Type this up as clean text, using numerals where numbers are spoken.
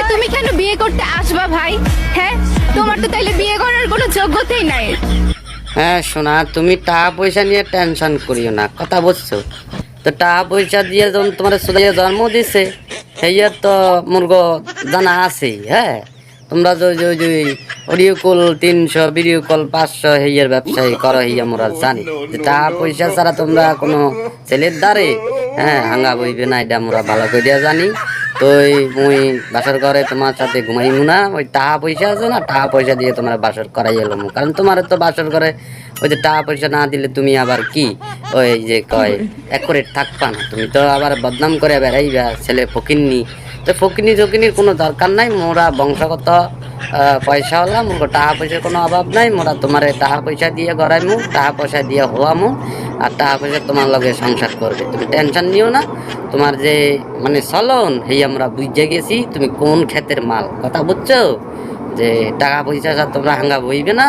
তুমি কেন বিয়ে করতে আসবা ভাই? হ্যাঁ, তোমার তো তাইলে বিয়ে করার কোনো যোগ্যতাই নাই। হ্যাঁ শোনা, তুমি টাকা পয়সা নিয়ে টেনশন করিও না, কথা বুঝছো তো? টাকা পয়সা দিয়ে যখন তোমার ছোট জন্ম দিছে সেইয়ার তো মুর্গ জানা আছেই। হ্যাঁ, তোমরা যে audio call 300 video call 500 hair ব্যবসায়ী করো, হইয়া আমরা জানি যে টাকা পয়সা ছাড়া তোমরা কোনো ছেলের দ্বারে হ্যাঁ হাঙ্গা বইবে না, এটা আমরা ভালো করে জানি। তো মুই বাসর ঘরে তোমার সাথে ঘুমাইমু না, ওই টাকা পয়সা আছে না, টাকা পয়সা দিয়ে তোমার বাসর করাই এলাম। কারণ তোমার তো বাসর ঘরে ওই যে টাকা পয়সা না দিলে তুমি আবার কি ওই যে কয় একুরেট থাকবা না, তুমি তো আবার বদনাম করে বেড়াইবা ছেলে ফকিন্নি। তো ফকিনি ঝকিনির কোনো দরকার নাই, মোরা বংশগত পয়সাওয়ালা, মোর টাকা পয়সার কোনো অভাব নাই। মোরা তোমার টাকা পয়সা দিয়ে গড়াইমু, টাকা পয়সা দিয়ে হওয়ামু, আর টাকা পয়সা তোমার লগে সংসার করবে। তুমি টেনশন নিও না, তোমার যে মানে চলন এই আমরা বুঝে গেছি তুমি কোন ক্ষেতের মাল, কথা বুঝছো? যে টাকা পয়সা তোমরা হাঙ্গা বইবে না।